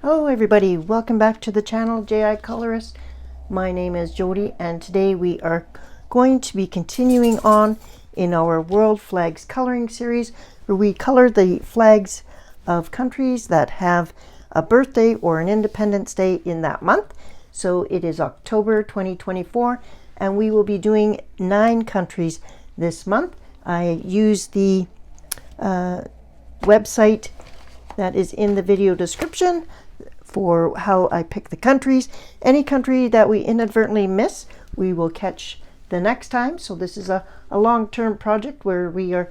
Hello everybody, welcome back to the channel JI Colorist. My name is Jody and today we are going to be continuing on in our World Flags Coloring Series where we color the flags of countries that have a birthday or an Independence Day in that month. So it is October 2024 and we will be doing 9 countries this month. I use the website that is in the video description for how I pick the countries. Any country that we inadvertently miss, we will catch the next time. So this is a long-term project where we are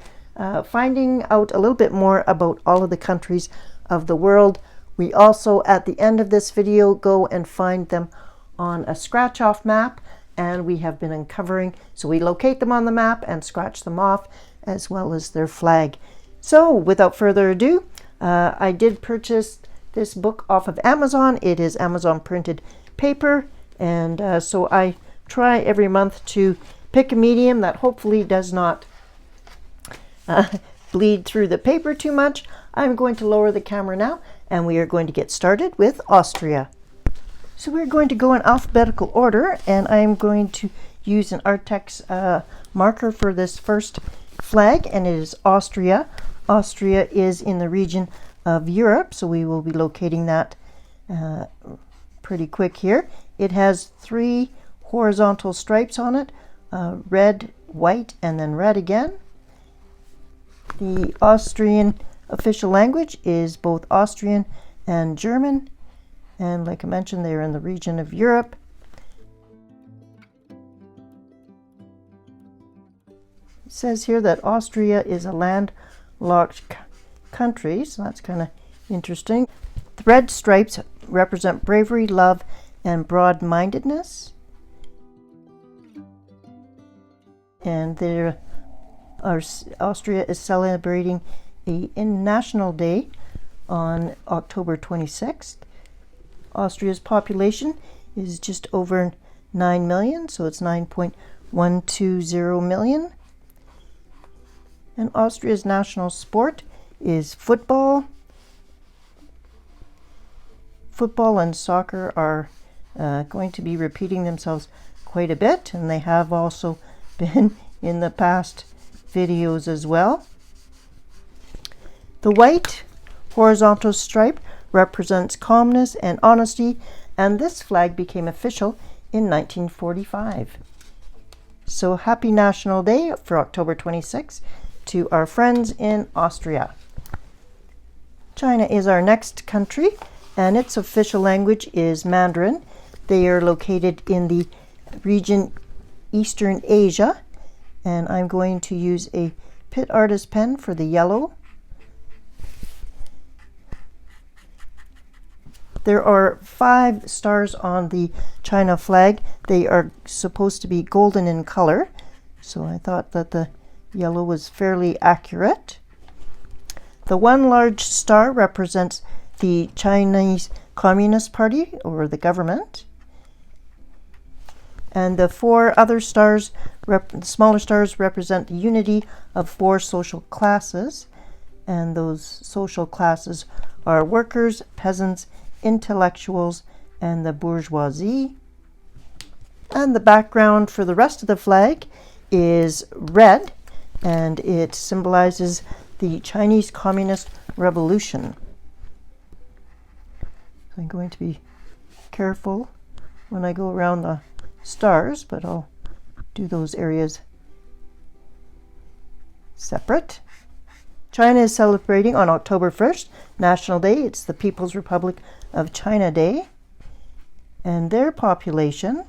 finding out a little bit more about all of the countries of the world. We also, at the end of this video, go and find them on a scratch-off map, and we have been uncovering, so we locate them on the map and scratch them off, as well as their flag. So without further ado, I did purchase this book off of Amazon. It is Amazon printed paper, and so I try every month to pick a medium that hopefully does not bleed through the paper too much. I'm going to lower the camera now and we are going to get started with Austria. So we're going to go in alphabetical order, and I'm going to use an Arrtx marker for this first flag, and it is Austria. Austria is in the region of Europe, so we will be locating that pretty quick here. It has 3 horizontal stripes on it, red, white, and then red again. The Austrian official language is both Austrian and German, and like I mentioned, they are in the region of Europe. It says here that Austria is a landlocked country, so that's kind of interesting. The red stripes represent bravery, love, and broad-mindedness. And Austria is celebrating a National Day on October 26th. Austria's population is just over 9 million, so it's 9.120 million. And Austria's national sport is football. Football and soccer are going to be repeating themselves quite a bit, and they have also been in the past videos as well. The white horizontal stripe represents calmness and honesty, and this flag became official in 1945. So happy National Day for October 26th to our friends in Austria. China is our next country, and its official language is Mandarin. They are located in the region Eastern Asia, and I'm going to use a Pitt Arrtx pen for the yellow. There are 5 stars on the China flag. They are supposed to be golden in color, so I thought that the yellow was fairly accurate. The 1 large star represents the Chinese Communist Party, or the government. And the 4 other stars, smaller stars, represent the unity of 4 social classes. And those social classes are workers, peasants, intellectuals, and the bourgeoisie. And the background for the rest of the flag is red, and it symbolizes the Chinese Communist Revolution. I'm going to be careful when I go around the stars, but I'll do those areas separate. China is celebrating on October 1st, National Day. It's the People's Republic of China Day. And their population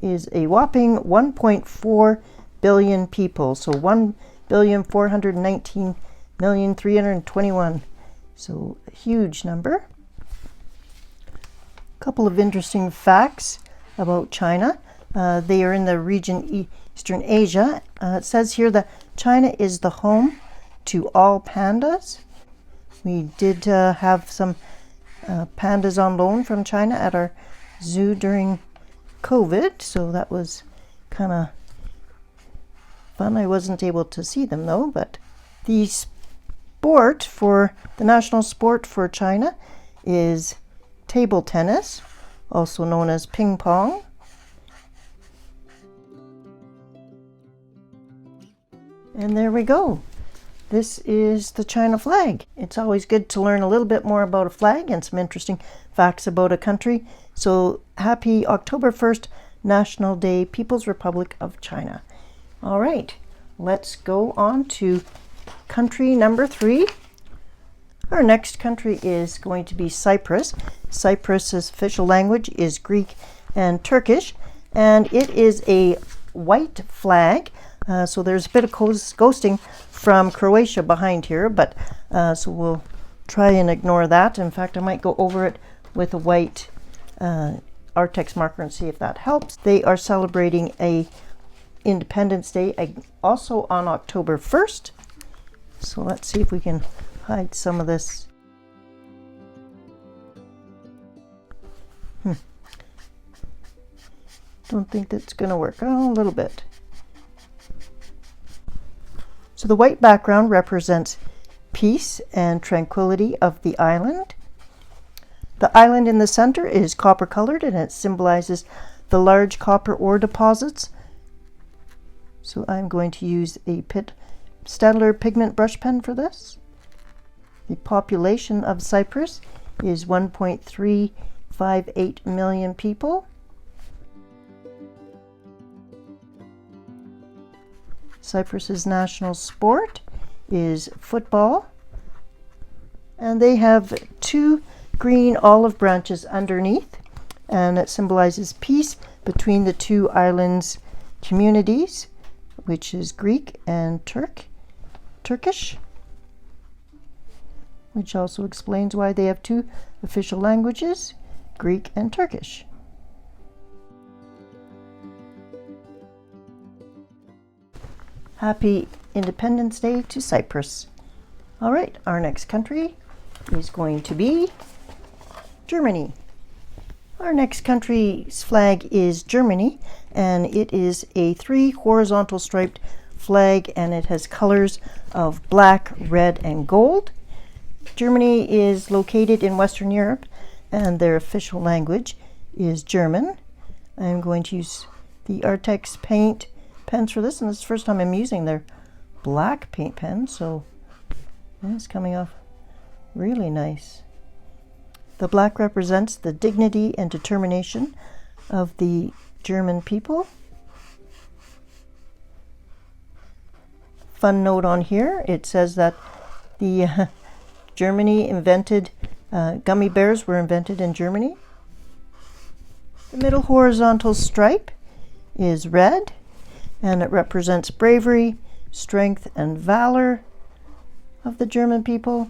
is a whopping 1.4 billion people. So 1,419,321,000. So a huge number. A couple of interesting facts about China. They are in the region Eastern Asia. It says here that China is the home to all pandas. We did have some pandas on loan from China at our zoo during COVID, so that was kind of fun. I wasn't able to see them though, but the national sport for China is table tennis, also known as ping pong. And there we go. This is the China flag. It's always good to learn a little bit more about a flag and some interesting facts about a country. So happy October 1st, National Day, People's Republic of China. All right, let's go on to country number 3. Our next country is going to be Cyprus. Cyprus's official language is Greek and Turkish, and it is a white flag. So there's a bit of ghosting from Croatia behind here, but so we'll try and ignore that. In fact, I might go over it with a white Arrtx marker and see if that helps. They are celebrating a Independence Day also on October 1st. So let's see if we can hide some of this. Don't think that's going to work. Oh, a little bit. So the white background represents peace and tranquility of the island. The island in the center is copper colored, and it symbolizes the large copper ore deposits. So I'm going to use a Pitt Stadler pigment brush pen for this. The population of Cyprus is 1.358 million people. Cyprus's national sport is football, and they have 2 green olive branches underneath, and it symbolizes peace between the 2 islands' communities, which is Greek and Turkish, which also explains why they have 2 official languages, Greek and Turkish. Happy Independence Day to Cyprus. All right, our next country is going to be Germany. Our next country's flag is Germany, and it is a 3 horizontal striped flag, and it has colors of black, red, and gold. Germany is located in Western Europe, and their official language is German. I'm going to use the Arrtx Paint pens for this, and this is the first time I'm using their black paint pen, so it's coming off really nice. The black represents the dignity and determination of the German people. Fun note on here, it says that the Germany invented, gummy bears were invented in Germany. The middle horizontal stripe is red, and it represents bravery, strength, and valor of the German people.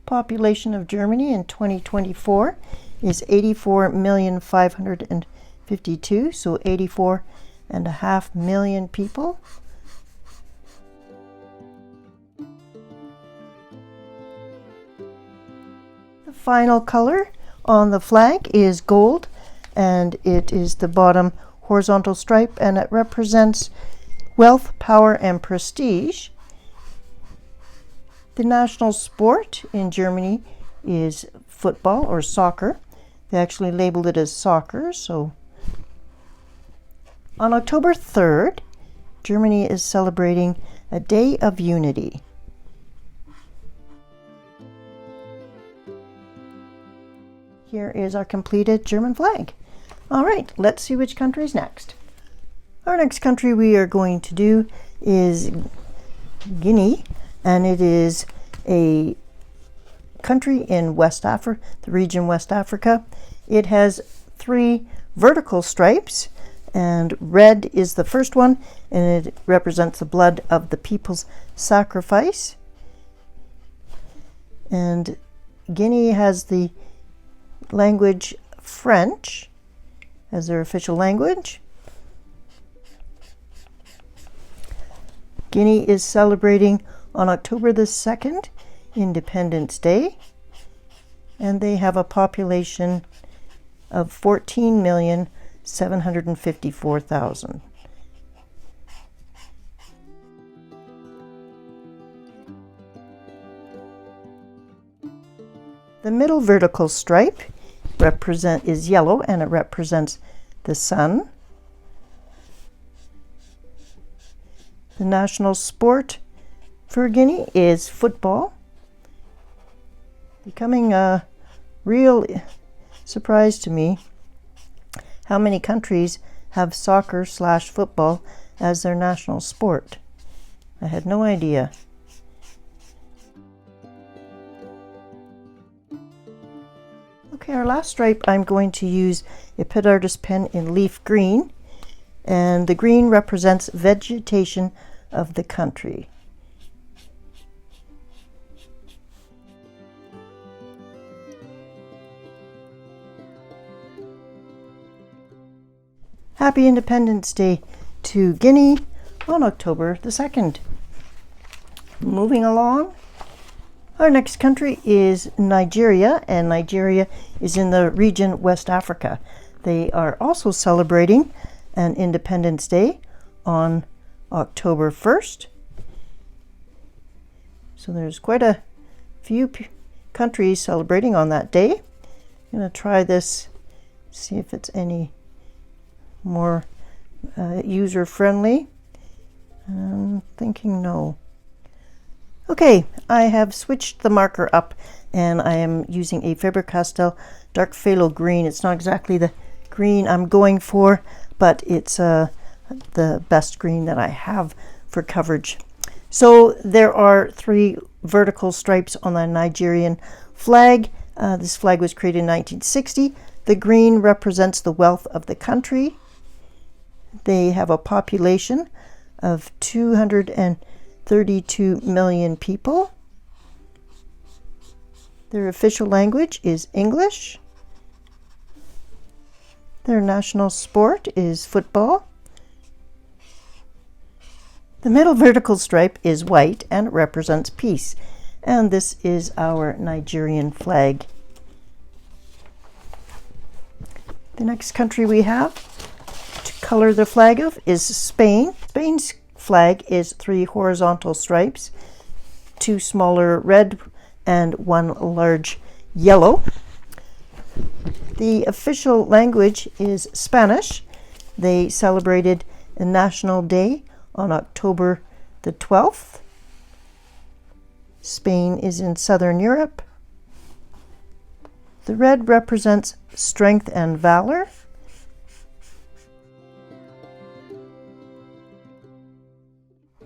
Population of Germany in 2024 is 84,552,000, so 84.5 million people. The final color on the flag is gold, and it is the bottom horizontal stripe, and it represents wealth, power, and prestige. The national sport in Germany is football or soccer. They actually labeled it as soccer. So on October 3rd, Germany is celebrating a Day of Unity. Here is our completed German flag. All right, let's see which country is next. Our next country we are going to do is Guinea, and it is a country in West Africa, the region West Africa. It has 3 vertical stripes, and red is the first one, and it represents the blood of the people's sacrifice. And Guinea has the language French as their official language. Guinea is celebrating on October the 2nd, Independence Day, and they have a population of 14,754,000. The middle vertical stripe is yellow, and it represents the sun. The national sport for Guinea is football. Becoming a real surprise to me how many countries have soccer/football as their national sport. I had no idea. Okay, our last stripe, I'm going to use a Pitt Arrtx pen in leaf green, and the green represents vegetation of the country. Happy Independence Day to Guinea on October the 2nd. Moving along, our next country is Nigeria, and Nigeria is in the region West Africa. They are also celebrating an Independence Day on October 1st. So there's quite a few countries celebrating on that day. I'm going to try this, see if it's any more user-friendly. I'm thinking no. Okay, I have switched the marker up, and I am using a Faber-Castell dark phthalo green. It's not exactly the green I'm going for, but it's the best green that I have for coverage. So there are 3 vertical stripes on the Nigerian flag. This flag was created in 1960. The green represents the wealth of the country. They have a population of 232 million people. Their official language is English. Their national sport is football. The middle vertical stripe is white and it represents peace. And this is our Nigerian flag. The next country we have to color the flag of is Spain. Spain's flag is 3 horizontal stripes, 2 smaller red and 1 large yellow. The official language is Spanish. They celebrated a national day on October the 12th. Spain is in southern Europe. The red represents strength and valor.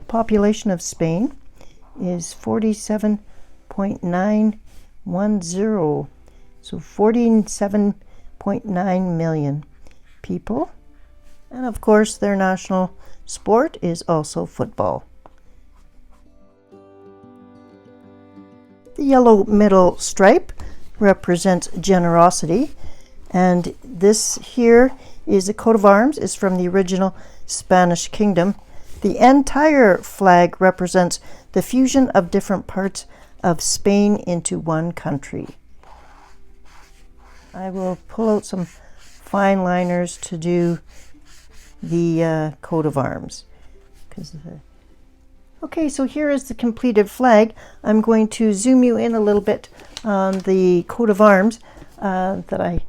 Population of Spain is 47.910, so 47.9 million people. And of course their national sport is also football. The yellow middle stripe represents generosity, and this here is the coat of arms, is from the original Spanish kingdom. The entire flag represents the fusion of different parts of Spain into one country. I will pull out some fine liners to do the coat of arms. Okay, so here is the completed flag. I'm going to zoom you in a little bit on the coat of arms that I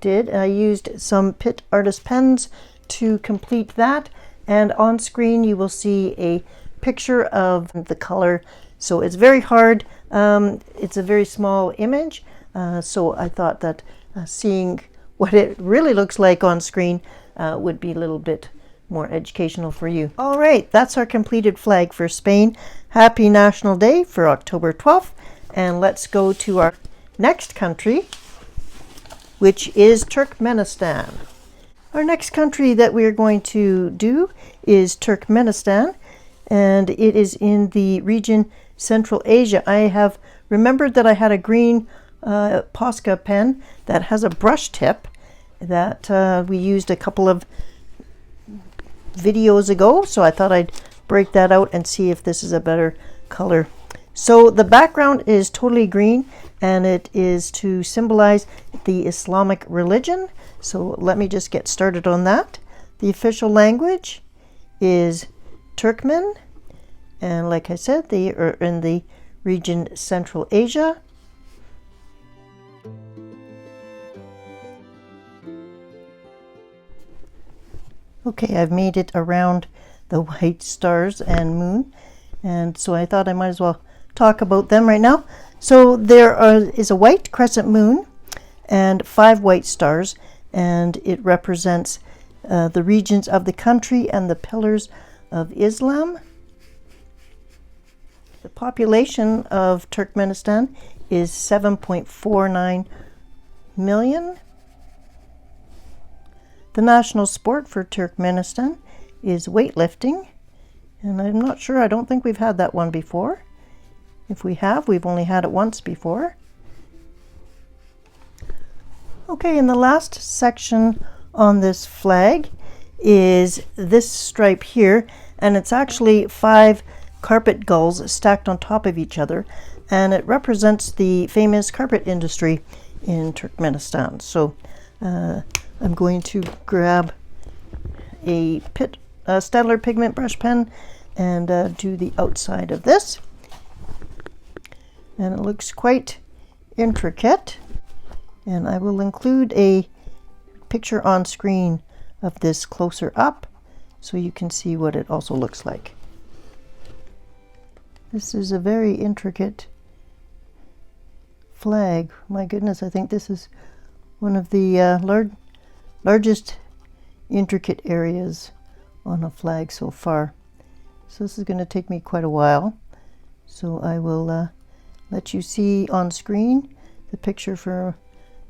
did. I used some Pitt Arrtx pens to complete that. And on screen you will see a picture of the color. So it's very hard. It's a very small image. So I thought that seeing what it really looks like on screen would be a little bit more educational for you. All right, that's our completed flag for Spain. Happy National Day for October 12th. And let's go to our next country, which is Turkmenistan. Our next country that we are going to do is Turkmenistan, and it is in the region Central Asia. I have remembered that I had a green Posca pen that has a brush tip that we used a couple of videos ago, so I thought I'd break that out and see if this is a better color. So the background is totally green, and it is to symbolize the Islamic religion. So let me just get started on that. The official language is Turkmen, and like I said, they are in the region Central Asia. Okay, I've made it around the white stars and moon, and so I thought I might as well talk about them right now. So is a white crescent moon and 5 white stars, and it represents the regions of the country and the pillars of Islam. The population of Turkmenistan is 7.49 million. The national sport for Turkmenistan is weightlifting, and I'm not sure, I don't think we've had that one before. If we have, we've only had it once before. Okay, and the last section on this flag is this stripe here, and it's actually 5 carpet gulls stacked on top of each other, and it represents the famous carpet industry in Turkmenistan. So I'm going to grab a Staedtler pigment brush pen and do the outside of this. And it looks quite intricate, and I will include a picture on screen of this closer up so you can see what it also looks like. This is a very intricate flag. My goodness, I think this is one of the largest intricate areas on a flag so far. So this is going to take me quite a while. So I will let you see on screen the picture for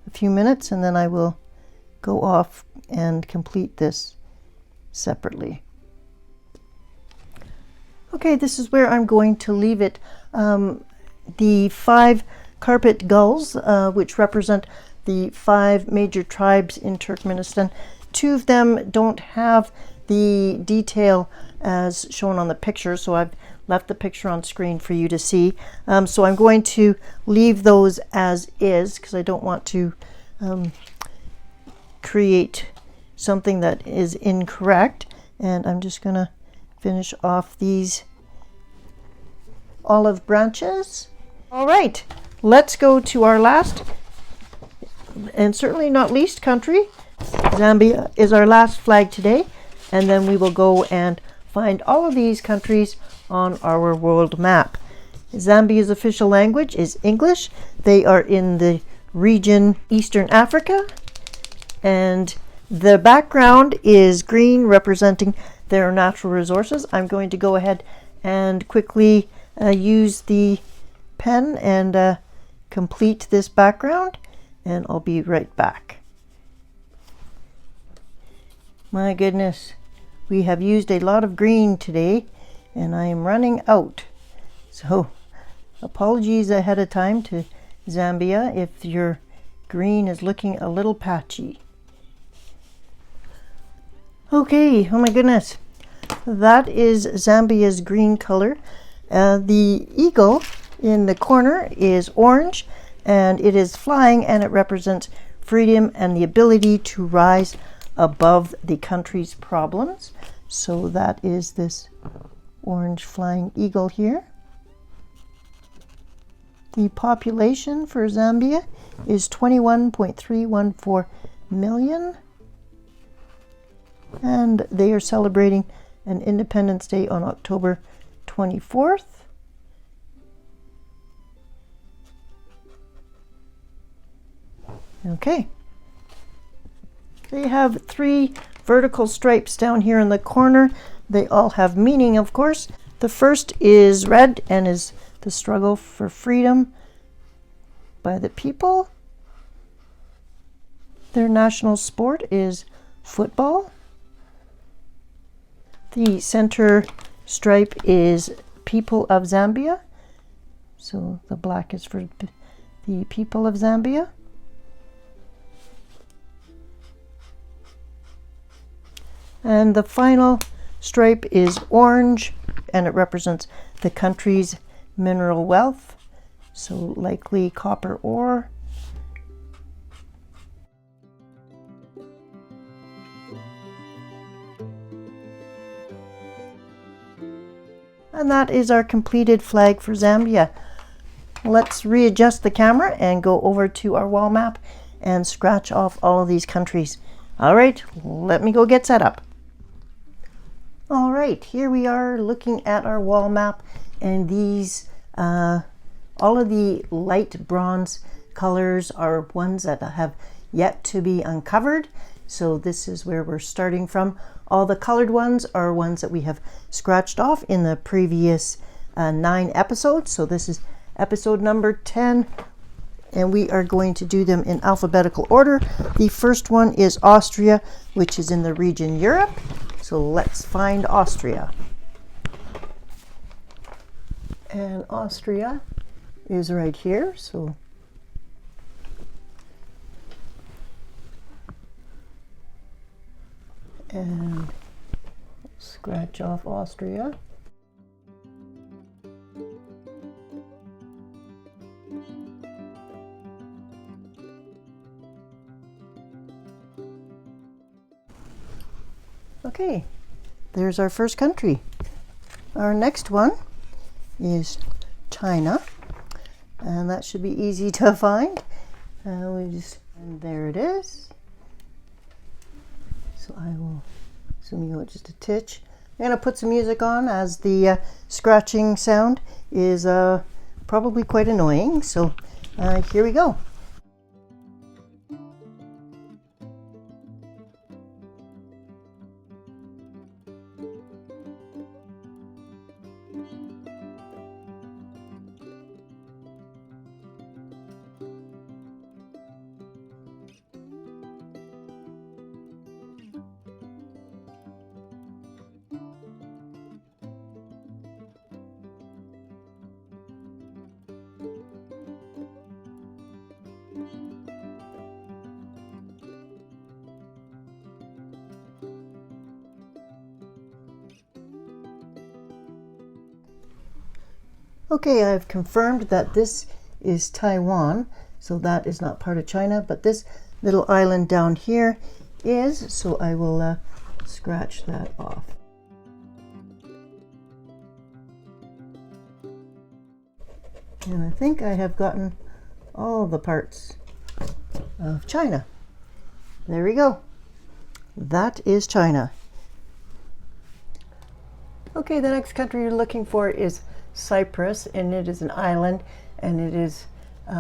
a few minutes, and then I will go off and complete this separately. Okay, this is where I'm going to leave it. The 5 carpet gulls, which represent the 5 major tribes in Turkmenistan. 2 of them don't have the detail as shown on the picture, so I've left the picture on screen for you to see. So I'm going to leave those as is because I don't want to create something that is incorrect. And I'm just going to finish off these olive branches. All right, let's go to our last and certainly not least country. Zambia is our last flag today, and then we will go and find all of these countries on our world map. Zambia's official language is English. They are in the region Eastern Africa, and the background is green, representing their natural resources. I'm going to go ahead and quickly use the pen and complete this background, and I'll be right back. My goodness, we have used a lot of green today, and I am running out. So apologies ahead of time to Zambia if your green is looking a little patchy. Okay, oh my goodness, that is Zambia's green color. The eagle in the corner is orange, and it is flying, and it represents freedom and the ability to rise above the country's problems. So that is this orange flying eagle here. The population for Zambia is 21.314 million, and they are celebrating an Independence Day on October 24th. Okay. They have 3 vertical stripes down here in the corner. They all have meaning, of course. The first is red and is the struggle for freedom by the people. Their national sport is football. The center stripe is people of Zambia. So the black is for the people of Zambia. And the final stripe is orange, and it represents the country's mineral wealth, so likely copper ore. And that is our completed flag for Zambia. Let's readjust the camera and go over to our wall map and scratch off all of these countries. All right, let me go get set up. All right, here we are looking at our wall map, and these all of the light bronze colors are ones that have yet to be uncovered. So this is where we're starting from. All the colored ones are ones that we have scratched off in the previous 9 episodes. So this is episode number 10, and we are going to do them in alphabetical order. The first one is Austria, which is in the region Europe. So let's find Austria. And Austria is right here. So and scratch off Austria. Okay, there's our first country. Our next one is China, and that should be easy to find. And there it is. So I will zoom you out just a titch. I'm going to put some music on, as the scratching sound is probably quite annoying. So here we go. Okay, I've confirmed that this is Taiwan, so that is not part of China, but this little island down here is, so I will scratch that off. And I think I have gotten all the parts of China. There we go. That is China. Okay, the next country you're looking for is Cyprus, and it is an island, and it is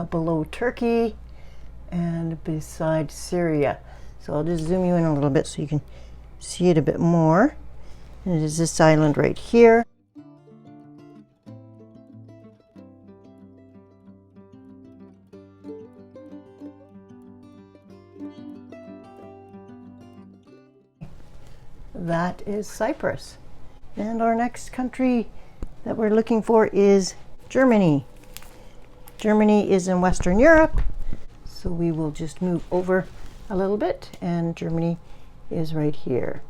below Turkey and beside Syria. So I'll just zoom you in a little bit so you can see it a bit more. And it is this island right here. That is Cyprus. And our next country that we're looking for is Germany. Germany is in Western Europe, so we will just move over a little bit, and Germany is right here.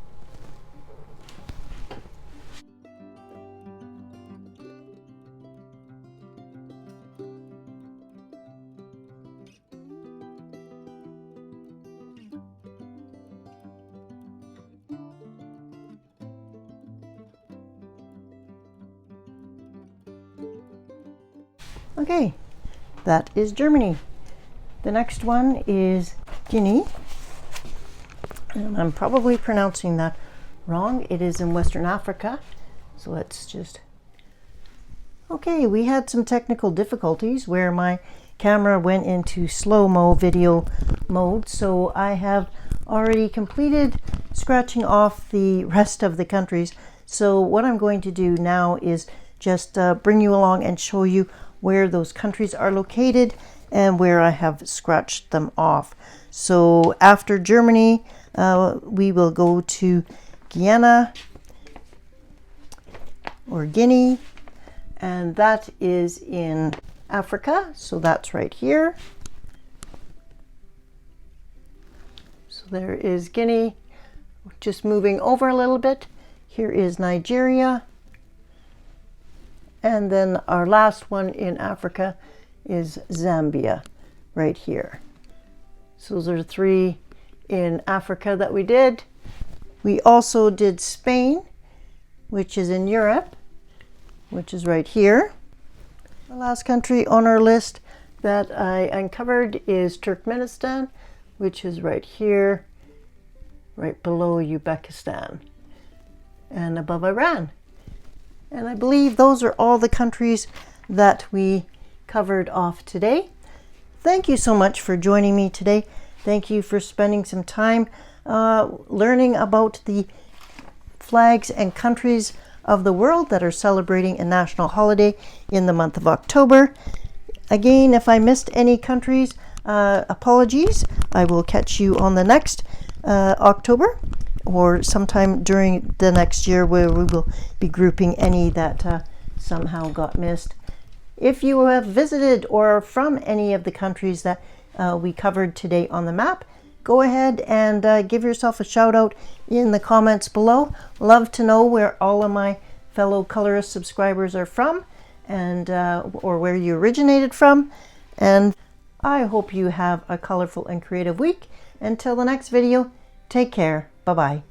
Okay, that is Germany. The next one is Guinea, and I'm probably pronouncing that wrong. It is in Western Africa, so let's just... Okay, we had some technical difficulties where my camera went into slow-mo video mode, so I have already completed scratching off the rest of the countries. So what I'm going to do now is just bring you along and show you where those countries are located and where I have scratched them off. So after Germany, we will go to Guyana or Guinea, and that is in Africa. So that's right here. So there is Guinea. Just moving over a little bit, here is Nigeria. And then our last one in Africa is Zambia, right here. So those are 3 in Africa that we did. We also did Spain, which is in Europe, which is right here. The last country on our list that I uncovered is Turkmenistan, which is right here, right below Uzbekistan. and above Iran. And I believe those are all the countries that we covered off today. Thank you so much for joining me today. Thank you for spending some time learning about the flags and countries of the world that are celebrating a national holiday in the month of October. Again, if I missed any countries, apologies. I will catch you on the next October, or sometime during the next year, where we will be grouping any that somehow got missed. If you have visited or are from any of the countries that we covered today on the map, go ahead and give yourself a shout out in the comments below. Love to know where all of my fellow colorist subscribers are from, and or where you originated from. And I hope you have a colorful and creative week. Until the next video, take care. Bye-bye.